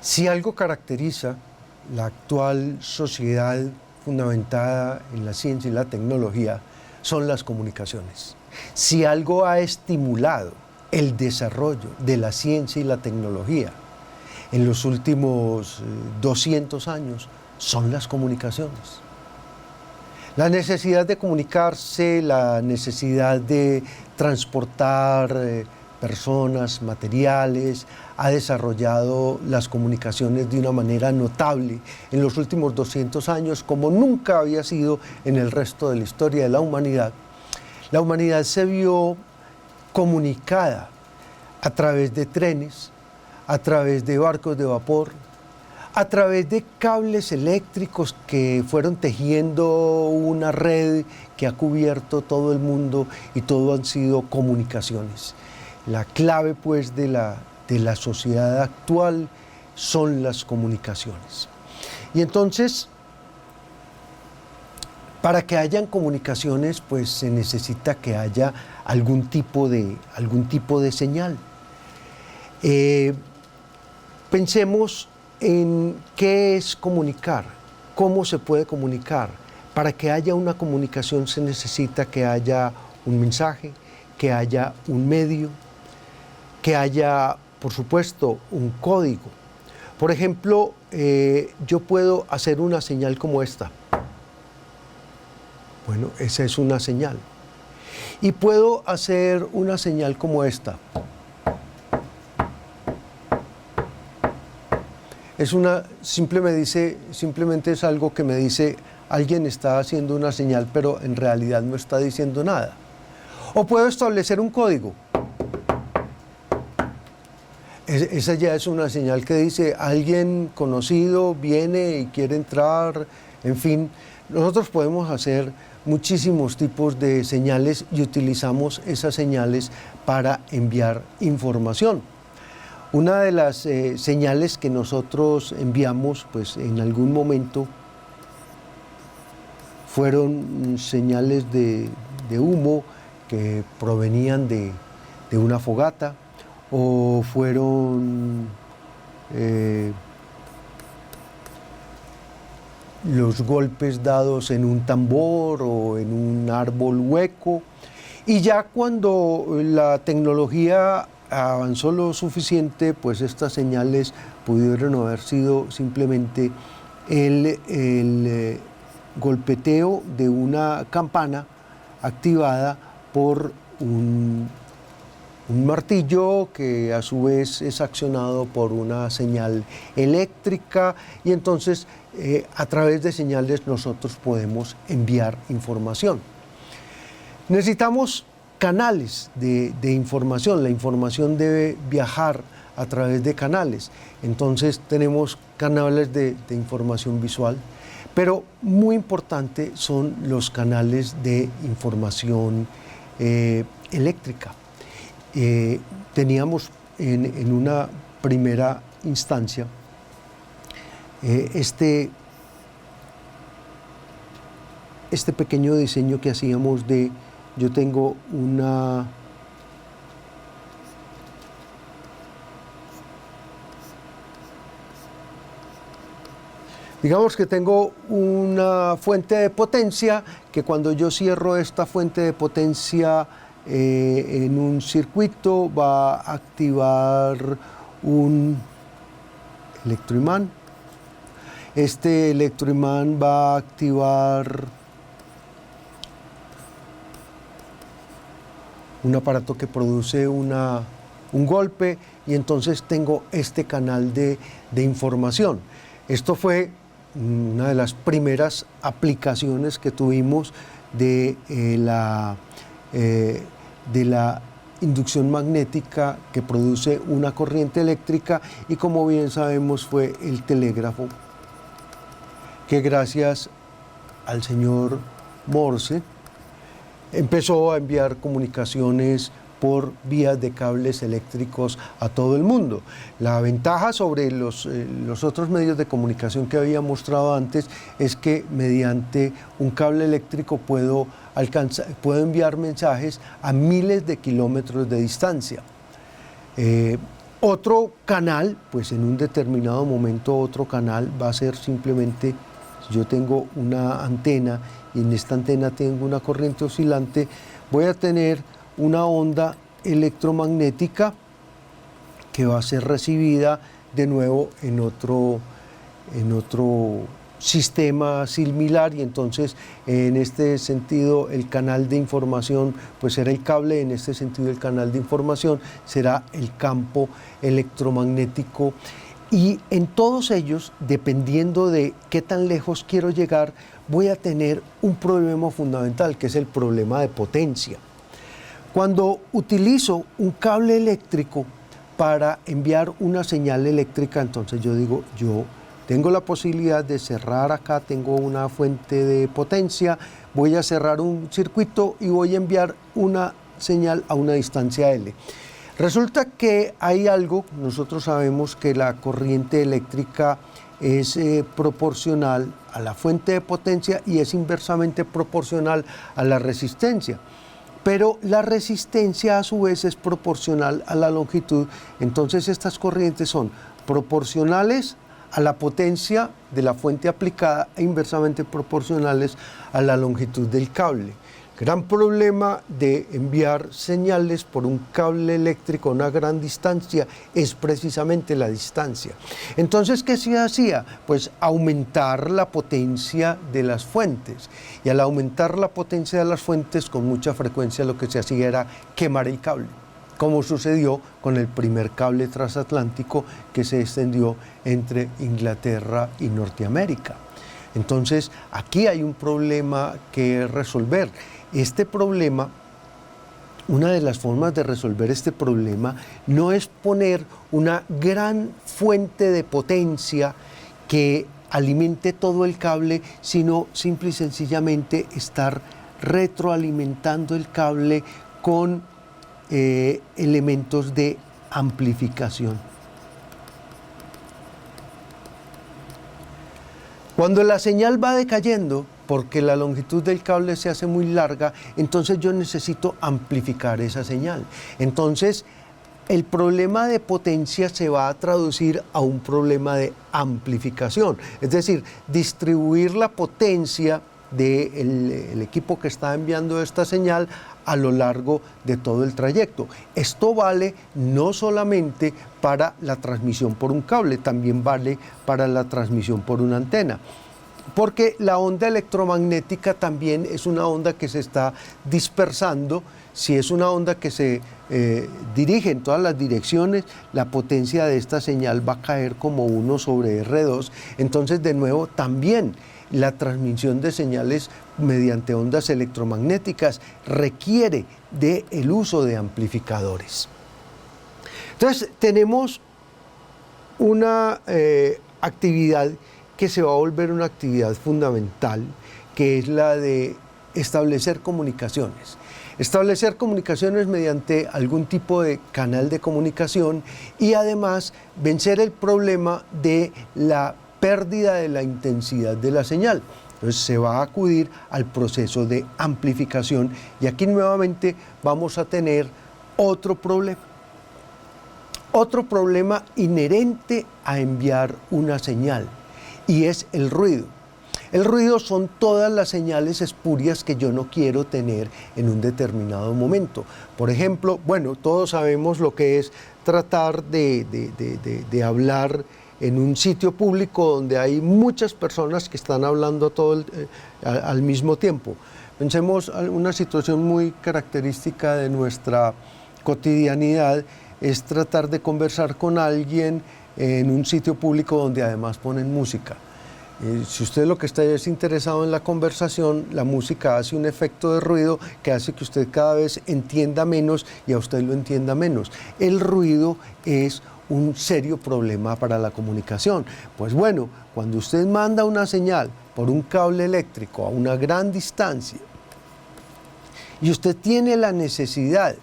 Si algo caracteriza la actual sociedad fundamentada en la ciencia y la tecnología, son las comunicaciones. Si algo ha estimulado el desarrollo de la ciencia y la tecnología en los últimos 200 años, son las comunicaciones. La necesidad de comunicarse, la necesidad de transportar personas, materiales, ha desarrollado las comunicaciones de una manera notable en los últimos 200 años, como nunca había sido en el resto de la historia de la humanidad. La humanidad se vio comunicada a través de trenes, a través de barcos de vapor, a través de cables eléctricos que fueron tejiendo una red que ha cubierto todo el mundo, y todo han sido comunicaciones. La clave, pues, de la sociedad actual son las comunicaciones. Y entonces, para que hayan comunicaciones, pues se necesita que haya algún tipo de señal. Pensemos en qué es comunicar, cómo se puede comunicar. Para que haya una comunicación se necesita que haya un mensaje, que haya un medio, que haya, por supuesto, un código. Por ejemplo, yo puedo hacer una señal como esta. Bueno, esa es una señal. Y puedo hacer una señal como esta. Simplemente es algo que me dice, alguien está haciendo una señal, pero en realidad no está diciendo nada. O puedo establecer un código. Esa ya es una señal que dice, alguien conocido viene y quiere entrar, en fin. Nosotros podemos hacer muchísimos tipos de señales y utilizamos esas señales para enviar información. Una de las señales que nosotros enviamos, pues en algún momento, fueron señales de humo que provenían de una fogata, o fueron los golpes dados en un tambor o en un árbol hueco. Y ya cuando la tecnología avanzó lo suficiente, pues estas señales pudieron haber sido simplemente el golpeteo de una campana activada por un martillo, que a su vez es accionado por una señal eléctrica, y entonces a través de señales nosotros podemos enviar información. Necesitamos canales de información. La información debe viajar a través de canales. Entonces tenemos canales de información visual, pero muy importante son los canales de información eléctrica. Teníamos en una primera instancia este pequeño diseño que hacíamos de, yo tengo digamos que tengo una fuente de potencia, que cuando yo cierro esta fuente de potencia en un circuito, va a activar un electroimán. Este electroimán va a activar un aparato que produce un golpe, y entonces tengo este canal de información. Esto fue una de las primeras aplicaciones que tuvimos de la inducción magnética, que produce una corriente eléctrica, y como bien sabemos fue el telégrafo, que gracias al señor Morse empezó a enviar comunicaciones por vías de cables eléctricos a todo el mundo. La ventaja sobre los otros medios de comunicación que había mostrado antes es que mediante un cable eléctrico puedo enviar mensajes a miles de kilómetros de distancia. Otro canal, pues en un determinado momento otro canal va a ser simplemente, si yo tengo una antena y en esta antena tengo una corriente oscilante, voy a tener una onda electromagnética que va a ser recibida de nuevo en otro sistema similar, y entonces en este sentido el canal de información pues será el cable, en este sentido el canal de información será el campo electromagnético, y en todos ellos, dependiendo de qué tan lejos quiero llegar, voy a tener un problema fundamental, que es el problema de potencia. Cuando utilizo un cable eléctrico para enviar una señal eléctrica, entonces yo digo, yo tengo la posibilidad de cerrar acá, tengo una fuente de potencia, voy a cerrar un circuito y voy a enviar una señal a una distancia L. Resulta que hay algo, nosotros sabemos que la corriente eléctrica es proporcional a la fuente de potencia y es inversamente proporcional a la resistencia. Pero la resistencia a su vez es proporcional a la longitud, entonces estas corrientes son proporcionales a la potencia de la fuente aplicada e inversamente proporcionales a la longitud del cable. El gran problema de enviar señales por un cable eléctrico a una gran distancia es precisamente la distancia. Entonces, ¿qué se hacía? Pues aumentar la potencia de las fuentes. Y al aumentar la potencia de las fuentes, con mucha frecuencia lo que se hacía era quemar el cable, como sucedió con el primer cable transatlántico que se extendió entre Inglaterra y Norteamérica. Entonces, aquí hay un problema que resolver. Este problema, una de las formas de resolver este problema no es poner una gran fuente de potencia que alimente todo el cable, sino simple y sencillamente estar retroalimentando el cable con elementos de amplificación. Cuando la señal va decayendo, porque la longitud del cable se hace muy larga, entonces yo necesito amplificar esa señal. Entonces, el problema de potencia se va a traducir a un problema de amplificación, es decir, distribuir la potencia del equipo que está enviando esta señal a lo largo de todo el trayecto. Esto vale no solamente para la transmisión por un cable, también vale para la transmisión por una antena. Porque la onda electromagnética también es una onda que se está dispersando. Si es una onda que se dirige en todas las direcciones, la potencia de esta señal va a caer como 1 sobre R2. Entonces, de nuevo, también la transmisión de señales mediante ondas electromagnéticas requiere del uso de amplificadores. Entonces, tenemos una actividad que se va a volver una actividad fundamental, que es la de establecer comunicaciones. Establecer comunicaciones mediante algún tipo de canal de comunicación y además vencer el problema de la pérdida de la intensidad de la señal. Entonces se va a acudir al proceso de amplificación y aquí nuevamente vamos a tener otro problema. Otro problema inherente a enviar una señal, y es el ruido. El ruido son todas las señales espurias que yo no quiero tener en un determinado momento. Por ejemplo, bueno, todos sabemos lo que es tratar de hablar en un sitio público donde hay muchas personas que están hablando al mismo tiempo. Pensemos en una situación muy característica de nuestra cotidianidad, es tratar de conversar con alguien en un sitio público donde además ponen música. Si usted lo que está es interesado en la conversación, la música hace un efecto de ruido que hace que usted cada vez entienda menos y a usted lo entienda menos. El ruido es un serio problema para la comunicación. Pues bueno, cuando usted manda una señal por un cable eléctrico a una gran distancia y usted tiene la necesidad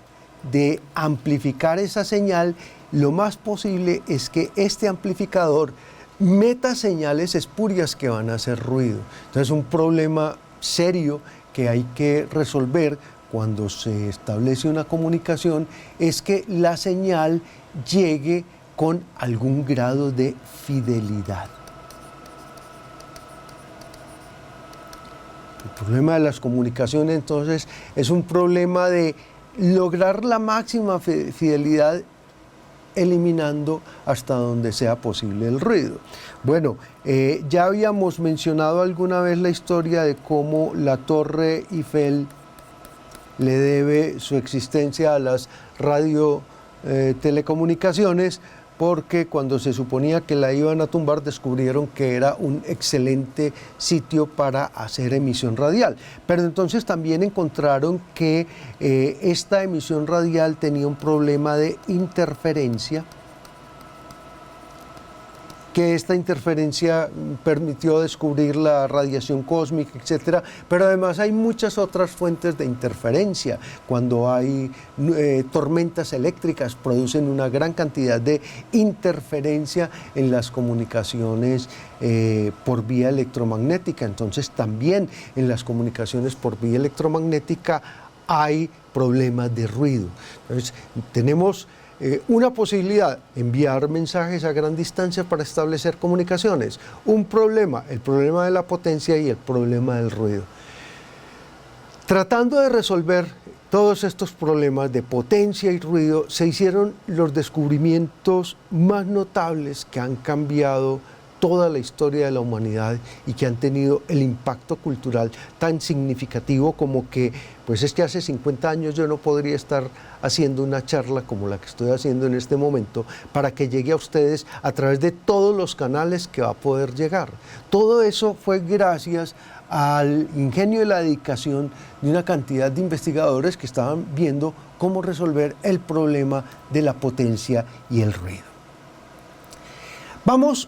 de amplificar esa señal, lo más posible es que este amplificador meta señales espurias que van a hacer ruido. Entonces es un problema serio que hay que resolver cuando se establece una comunicación es que la señal llegue con algún grado de fidelidad. El problema de las comunicaciones entonces es un problema de lograr la máxima fidelidad eliminando hasta donde sea posible el ruido. Bueno, ya habíamos mencionado alguna vez la historia de cómo la Torre Eiffel le debe su existencia a las radiotelecomunicaciones, porque cuando se suponía que la iban a tumbar descubrieron que era un excelente sitio para hacer emisión radial. Pero entonces también encontraron que esta emisión radial tenía un problema de interferencia, que esta interferencia permitió descubrir la radiación cósmica, etcétera, pero además hay muchas otras fuentes de interferencia. Cuando hay tormentas eléctricas producen una gran cantidad de interferencia en las comunicaciones por vía electromagnética. Entonces también en las comunicaciones por vía electromagnética hay problemas de ruido. Entonces tenemos una posibilidad, enviar mensajes a gran distancia para establecer comunicaciones. Un problema, el problema de la potencia y el problema del ruido. Tratando de resolver todos estos problemas de potencia y ruido, se hicieron los descubrimientos más notables que han cambiado toda la historia de la humanidad y que han tenido el impacto cultural tan significativo como que, pues es que hace 50 años yo no podría estar haciendo una charla como la que estoy haciendo en este momento para que llegue a ustedes a través de todos los canales que va a poder llegar. Todo eso fue gracias al ingenio y la dedicación de una cantidad de investigadores que estaban viendo cómo resolver el problema de la potencia y el ruido. Vamos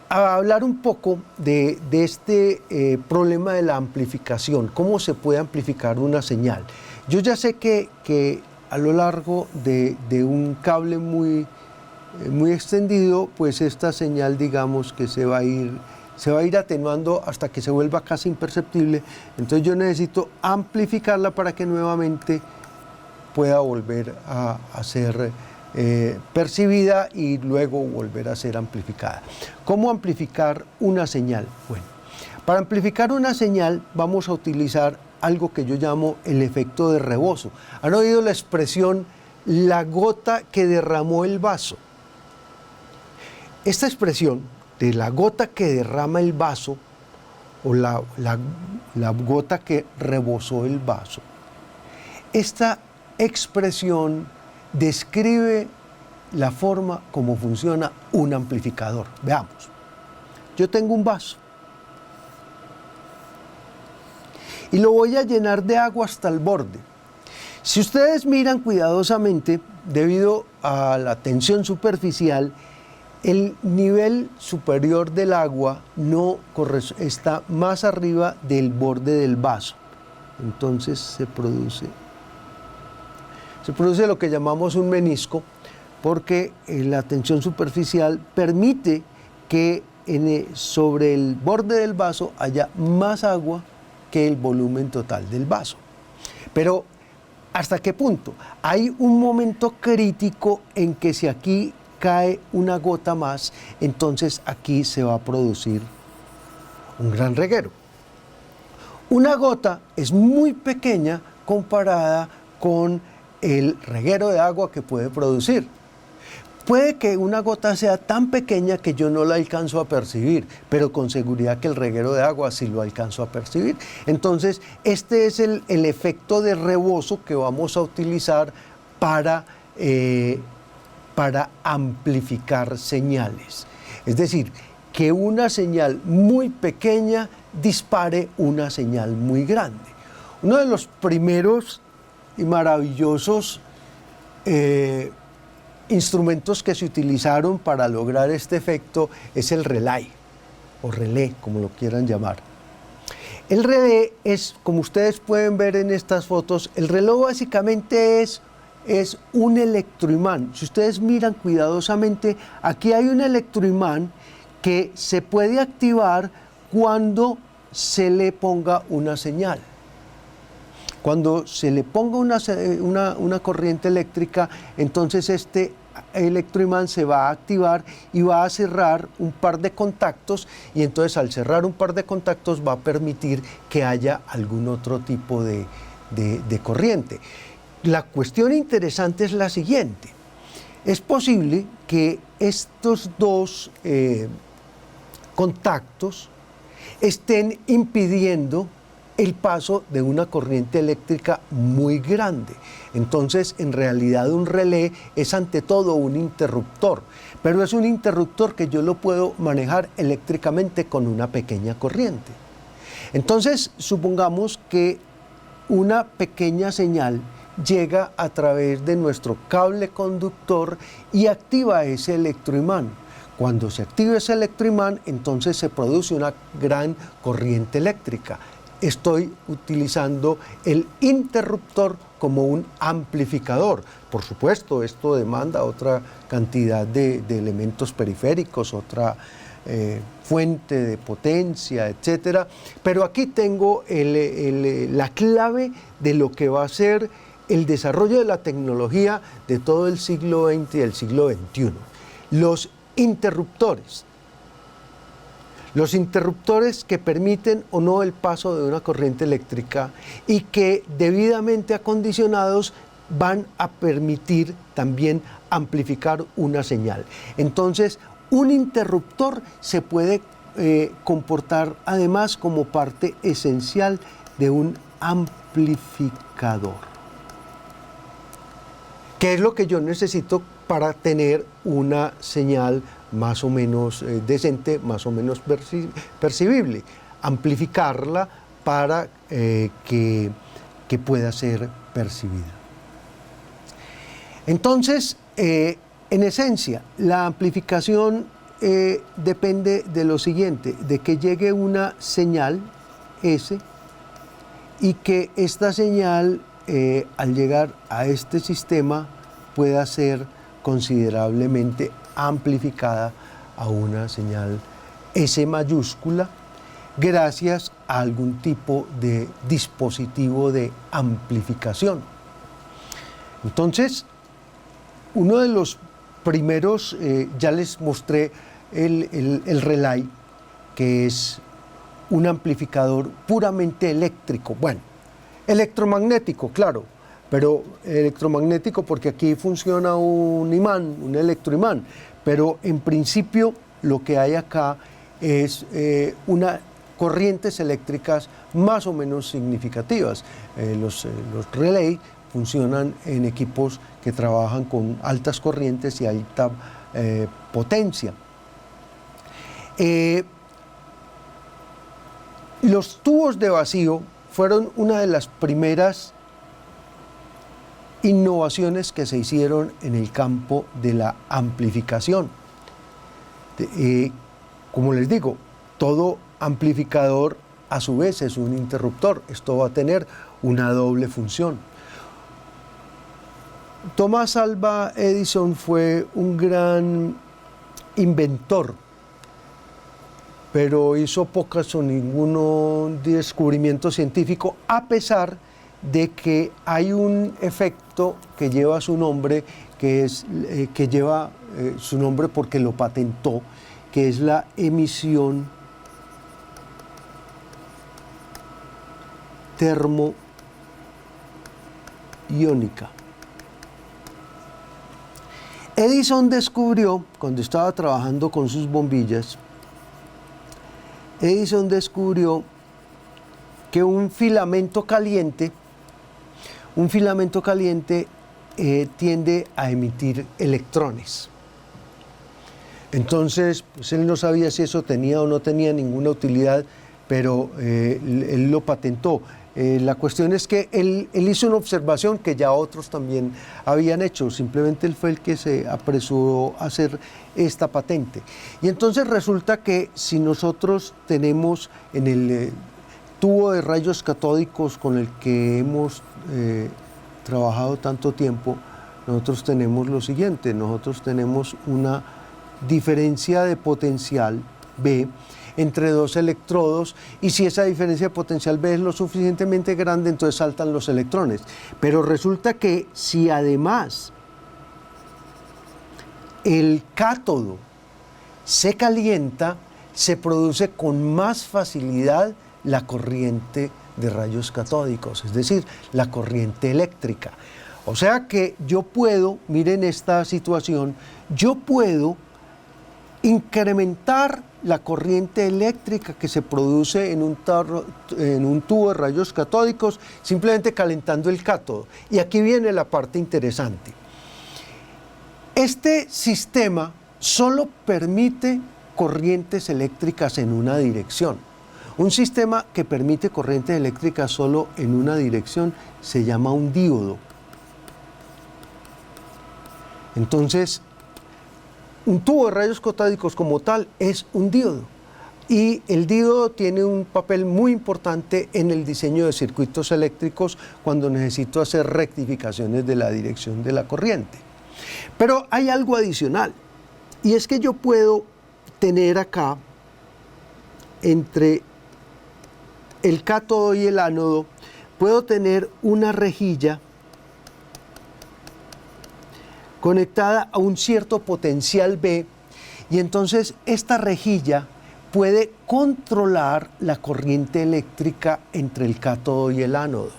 a hablar un poco de este problema de la amplificación, cómo se puede amplificar una señal. Yo ya sé que a lo largo de un cable muy extendido, pues esta señal, digamos, que se va a ir atenuando hasta que se vuelva casi imperceptible. Entonces yo necesito amplificarla para que nuevamente pueda volver a ser percibida y luego volver a ser amplificada. ¿Cómo amplificar una señal? Bueno, para amplificar una señal vamos a utilizar algo que yo llamo el efecto de rebozo. ¿Han oído la expresión la gota que derramó el vaso? Esta expresión de la gota que derrama el vaso o la gota que rebosó el vaso, esta expresión describe la forma como funciona un amplificador. Veamos. Yo tengo un vaso y lo voy a llenar de agua hasta el borde. Si ustedes miran cuidadosamente, debido a la tensión superficial, el nivel superior del agua está más arriba del borde del vaso. Entonces se produce lo que llamamos un menisco, porque la tensión superficial permite que sobre el borde del vaso haya más agua que el volumen total del vaso. Pero, ¿hasta qué punto? Hay un momento crítico en que si aquí cae una gota más, entonces aquí se va a producir un gran reguero. Una gota es muy pequeña comparada con el reguero de agua que puede producir. Puede que una gota sea tan pequeña que yo no la alcanzo a percibir, pero con seguridad que el reguero de agua sí lo alcanzo a percibir. Entonces, este es el efecto de rebozo que vamos a utilizar para amplificar señales. Es decir, que una señal muy pequeña dispare una señal muy grande. Uno de los primeros y maravillosos instrumentos que se utilizaron para lograr este efecto es el relay, o relé, como lo quieran llamar. El relé es, como ustedes pueden ver en estas fotos, el relé básicamente es un electroimán. Si ustedes miran cuidadosamente, aquí hay un electroimán que se puede activar cuando se le ponga una señal. Cuando se le ponga una corriente eléctrica, entonces este electroimán se va a activar y va a cerrar un par de contactos, y entonces al cerrar un par de contactos va a permitir que haya algún otro tipo de corriente. La cuestión interesante es la siguiente: es posible que estos dos contactos estén impidiendo el paso de una corriente eléctrica muy grande. Entonces, en realidad, un relé es ante todo un interruptor, pero es un interruptor que yo lo puedo manejar eléctricamente con una pequeña corriente. Entonces, supongamos que una pequeña señal llega a través de nuestro cable conductor y activa ese electroimán. Cuando se activa ese electroimán, entonces se produce una gran corriente eléctrica. Estoy utilizando el interruptor como un amplificador. Por supuesto, esto demanda otra cantidad de elementos periféricos, otra fuente de potencia, etcétera. Pero aquí tengo la clave de lo que va a ser el desarrollo de la tecnología de todo el siglo XX y el siglo XXI. Los interruptores. Los interruptores que permiten o no el paso de una corriente eléctrica y que debidamente acondicionados van a permitir también amplificar una señal. Entonces, un interruptor se puede comportar además como parte esencial de un amplificador. ¿Qué es lo que yo necesito para tener una señal más o menos decente, más o menos percibible? Amplificarla para que pueda ser percibida. Entonces, en esencia, la amplificación depende de lo siguiente: de que llegue una señal S y que esta señal, al llegar a este sistema, pueda ser considerablemente amplificada a una señal S mayúscula gracias a algún tipo de dispositivo de amplificación. Entonces, uno de los primeros, ya les mostré el relay, que es un amplificador puramente eléctrico. Bueno, electromagnético, claro, pero electromagnético porque aquí funciona un imán, un electroimán, pero en principio lo que hay acá es unas corrientes eléctricas más o menos significativas. Los relay funcionan en equipos que trabajan con altas corrientes y alta potencia. Los tubos de vacío fueron una de las primeras innovaciones que se hicieron en el campo de la amplificación. Como les digo, todo amplificador a su vez es un interruptor. Esto va a tener una doble función. Thomas Alva Edison fue un gran inventor, pero hizo pocas o ninguno descubrimiento científico, a pesar de que hay un efecto que lleva su nombre, que lleva su nombre porque lo patentó, que es la emisión termoiónica. Edison descubrió, cuando estaba trabajando con sus bombillas, Edison descubrió que un filamento caliente tiende a emitir electrones. Entonces, pues él no sabía si eso tenía o no tenía ninguna utilidad, pero él lo patentó. La cuestión es que él hizo una observación que ya otros también habían hecho, simplemente él fue el que se apresuró a hacer esta patente. Y entonces resulta que si nosotros tenemos en el tubo de rayos catódicos con el que hemos trabajado tanto tiempo, nosotros tenemos lo siguiente: nosotros tenemos una diferencia de potencial B entre dos electrodos, y si esa diferencia de potencial B es lo suficientemente grande, entonces saltan los electrones. Pero resulta que si además el cátodo se calienta, se produce con más facilidad la corriente de rayos catódicos, es decir, la corriente eléctrica. O sea que yo puedo, miren esta situación, yo puedo incrementar la corriente eléctrica que se produce en un tubo de rayos catódicos simplemente calentando el cátodo. Y aquí viene la parte interesante. Este sistema solo permite corrientes eléctricas en una dirección. Un sistema que permite corrientes eléctricas solo en una dirección se llama un díodo. Entonces, un tubo de rayos catódicos como tal es un díodo. Y el díodo tiene un papel muy importante en el diseño de circuitos eléctricos cuando necesito hacer rectificaciones de la dirección de la corriente. Pero hay algo adicional, y es que yo puedo tener acá, entre el cátodo y el ánodo, puedo tener una rejilla conectada a un cierto potencial B, y entonces esta rejilla puede controlar la corriente eléctrica entre el cátodo y el ánodo.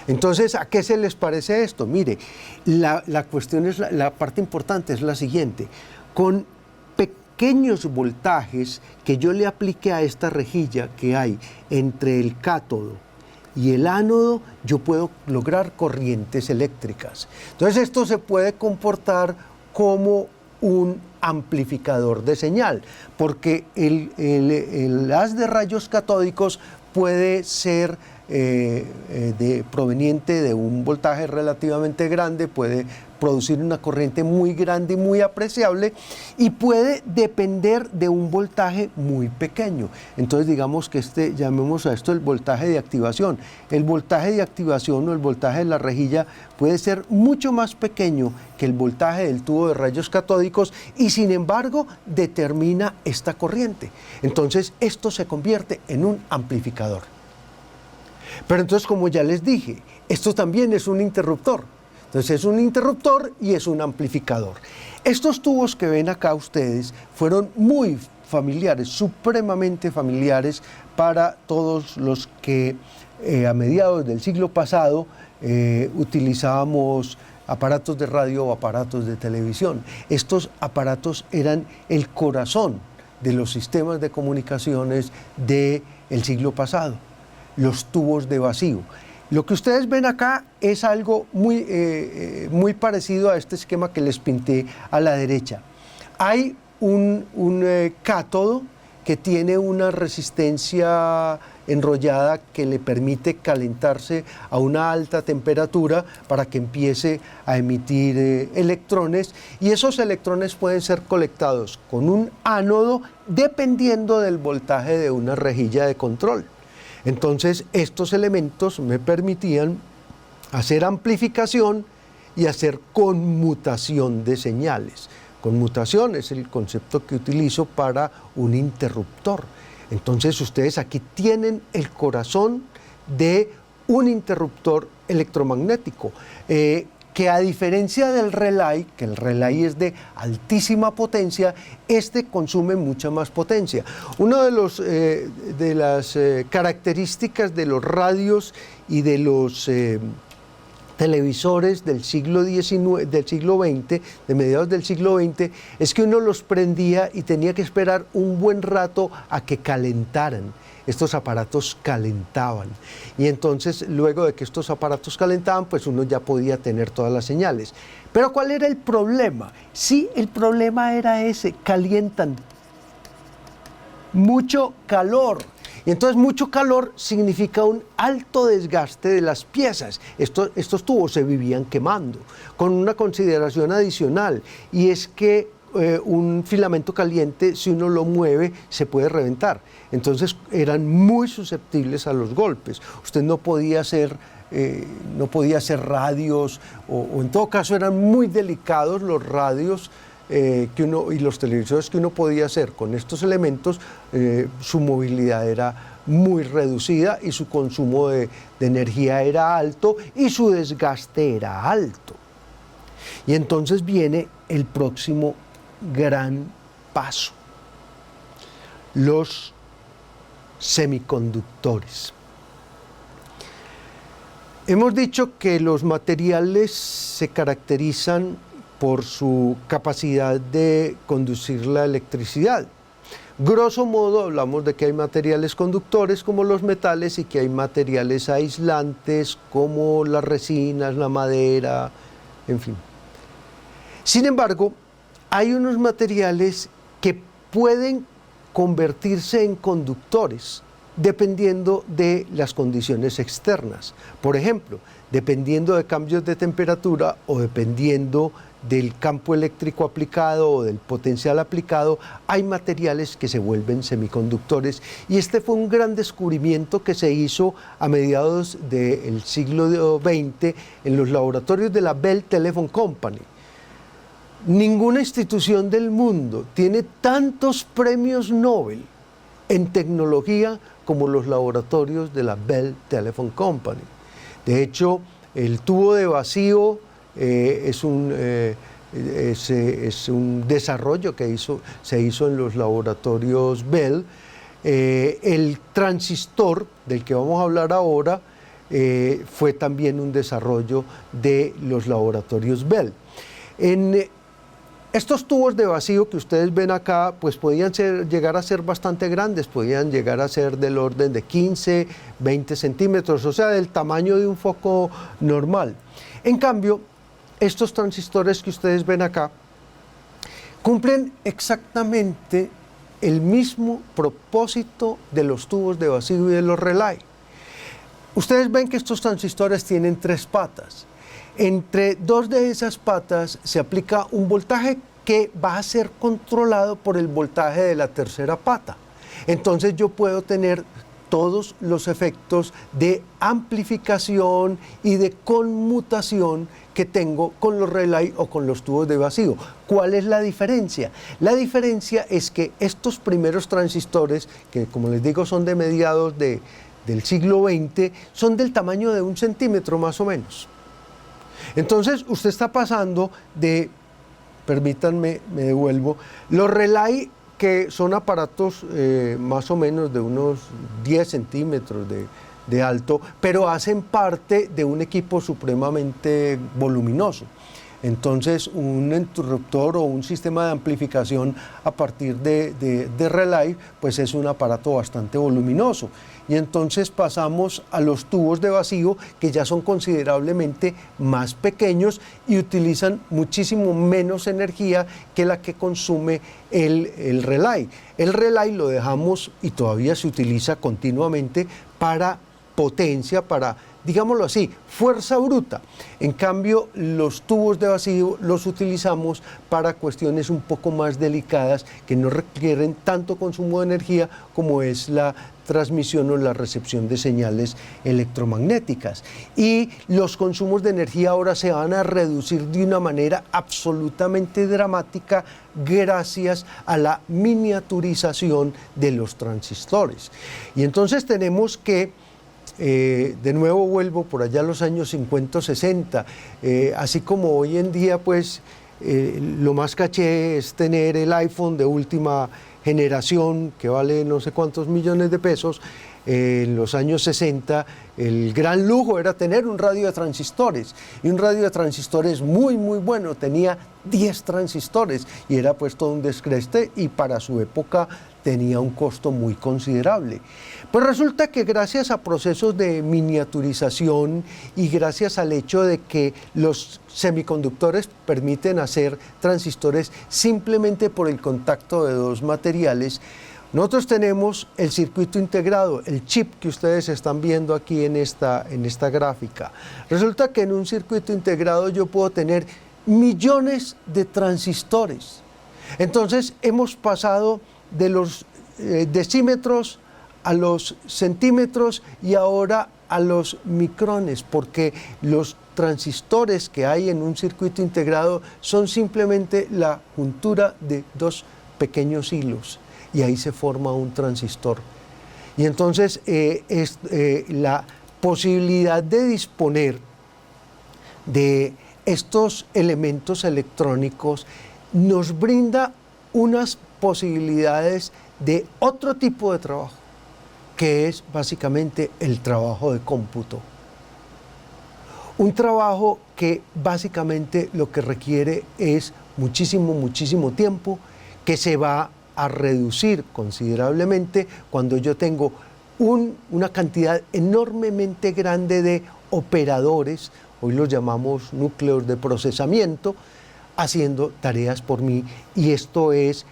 Entonces, ¿a qué se les parece esto? Mire, la cuestión es, la parte importante es la siguiente. Con pequeños voltajes que yo le aplique a esta rejilla que hay entre el cátodo y el ánodo, yo puedo lograr corrientes eléctricas. Entonces, esto se puede comportar como un amplificador de señal, porque el haz de rayos catódicos puede ser proveniente de un voltaje relativamente grande, puede producir una corriente muy grande y muy apreciable, y puede depender de un voltaje muy pequeño. Entonces digamos que llamemos a esto el voltaje de activación. El voltaje de activación o el voltaje de la rejilla puede ser mucho más pequeño que el voltaje del tubo de rayos catódicos, y sin embargo determina esta corriente. Entonces esto se convierte en un amplificador. Pero entonces, como ya les dije, esto también es un interruptor. Entonces es un interruptor y es un amplificador. Estos tubos que ven acá ustedes fueron muy familiares, supremamente familiares para todos los que a mediados del siglo pasado utilizábamos aparatos de radio o aparatos de televisión. Estos aparatos eran el corazón de los sistemas de comunicaciones del siglo pasado. Los tubos de vacío. Lo que ustedes ven acá es algo muy parecido a este esquema que les pinté a la derecha. Hay un cátodo que tiene una resistencia enrollada que le permite calentarse a una alta temperatura para que empiece a emitir electrones, y esos electrones pueden ser colectados con un ánodo dependiendo del voltaje de una rejilla de control. Entonces, estos elementos me permitían hacer amplificación y hacer conmutación de señales. Conmutación es el concepto que utilizo para un interruptor. Entonces, ustedes aquí tienen el corazón de un interruptor electromagnético, que a diferencia del relay, que el relay es de altísima potencia, este consume mucha más potencia. Una de las características de los radios y de los televisores del siglo XIX, del siglo XX, de mediados del siglo XX, es que uno los prendía y tenía que esperar un buen rato a que calentaran. Estos aparatos calentaban, y entonces luego de que estos aparatos calentaban, pues uno ya podía tener todas las señales. Pero ¿cuál era el problema? Sí, el problema era ese: calientan. Mucho calor. Y entonces mucho calor significa un alto desgaste de las piezas. Estos tubos se vivían quemando, con una consideración adicional, y es que un filamento caliente, si uno lo mueve, se puede reventar. Entonces eran muy susceptibles a los golpes. Usted no podía hacer radios, o en todo caso eran muy delicados los radios y los televisores que uno podía hacer con estos elementos, su movilidad era muy reducida y su consumo de energía era alto y su desgaste era alto. Y entonces viene el próximo gran paso: los semiconductores. Hemos dicho que los materiales se caracterizan por su capacidad de conducir la electricidad. Grosso modo hablamos de que hay materiales conductores como los metales y que hay materiales aislantes como las resinas, la madera, en fin. Sin embargo, hay unos materiales que pueden convertirse en conductores dependiendo de las condiciones externas. Por ejemplo, dependiendo de cambios de temperatura o dependiendo del campo eléctrico aplicado o del potencial aplicado, hay materiales que se vuelven semiconductores, y este fue un gran descubrimiento que se hizo a mediados del siglo XX en los laboratorios de la Bell Telephone Company. Ninguna institución del mundo tiene tantos premios Nobel en tecnología como los laboratorios de la Bell Telephone Company. De hecho, el tubo de vacío es un desarrollo que se hizo en los laboratorios Bell. El transistor del que vamos a hablar ahora fue también un desarrollo de los laboratorios Bell. Estos tubos de vacío que ustedes ven acá, pues podían llegar a ser bastante grandes, podían llegar a ser del orden de 15, 20 centímetros, o sea, del tamaño de un foco normal. En cambio, estos transistores que ustedes ven acá cumplen exactamente el mismo propósito de los tubos de vacío y de los relay. Ustedes ven que estos transistores tienen 3 patas. Entre 2 de esas patas se aplica un voltaje que va a ser controlado por el voltaje de la tercera pata. Entonces yo puedo tener todos los efectos de amplificación y de conmutación que tengo con los relay o con los tubos de vacío. ¿Cuál es la diferencia? La diferencia es que estos primeros transistores, que como les digo son de mediados del siglo XX, son del tamaño de 1 centímetro más o menos. Entonces usted está pasando de, permítanme, me devuelvo, los relay, que son aparatos más o menos de unos 10 centímetros de alto, pero hacen parte de un equipo supremamente voluminoso. Entonces un interruptor o un sistema de amplificación a partir de relay, pues es un aparato bastante voluminoso. Y entonces pasamos a los tubos de vacío, que ya son considerablemente más pequeños y utilizan muchísimo menos energía que la que consume el relay. El relay lo dejamos, y todavía se utiliza continuamente, para potencia, para, digámoslo así, fuerza bruta. En cambio, los tubos de vacío los utilizamos para cuestiones un poco más delicadas, que no requieren tanto consumo de energía como es la transmisión o la recepción de señales electromagnéticas. Y los consumos de energía ahora se van a reducir de una manera absolutamente dramática gracias a la miniaturización de los transistores. Y entonces tenemos que de nuevo vuelvo por allá a los años 50 o 60, así como hoy en día pues lo más caché es tener el iPhone de última generación que vale no sé cuántos millones de pesos. En los años 60 el gran lujo era tener un radio de transistores, y un radio de transistores muy bueno, tenía 10 transistores y era pues todo un descreste, y para su época tenía un costo muy considerable. Pues resulta que gracias a procesos de miniaturización y gracias al hecho de que los semiconductores permiten hacer transistores simplemente por el contacto de 2 materiales, nosotros tenemos el circuito integrado, el chip que ustedes están viendo aquí en esta gráfica. Resulta que en un circuito integrado yo puedo tener millones de transistores. Entonces hemos pasado de los decímetros a los centímetros y ahora a los micrones, porque los transistores que hay en un circuito integrado son simplemente la juntura de dos pequeños hilos y ahí se forma un transistor. Y entonces la posibilidad de disponer de estos elementos electrónicos nos brinda unas posibilidades de otro tipo de trabajo, que es básicamente el trabajo de cómputo. Un trabajo que básicamente lo que requiere es muchísimo tiempo, que se va a reducir considerablemente cuando yo tengo una cantidad enormemente grande de operadores, hoy los llamamos núcleos de procesamiento, haciendo tareas por mí, y esto es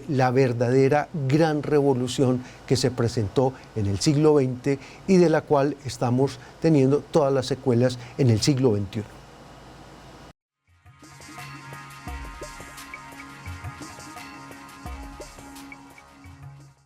la verdadera gran revolución que se presentó en el siglo XX y de la cual estamos teniendo todas las secuelas en el siglo XXI.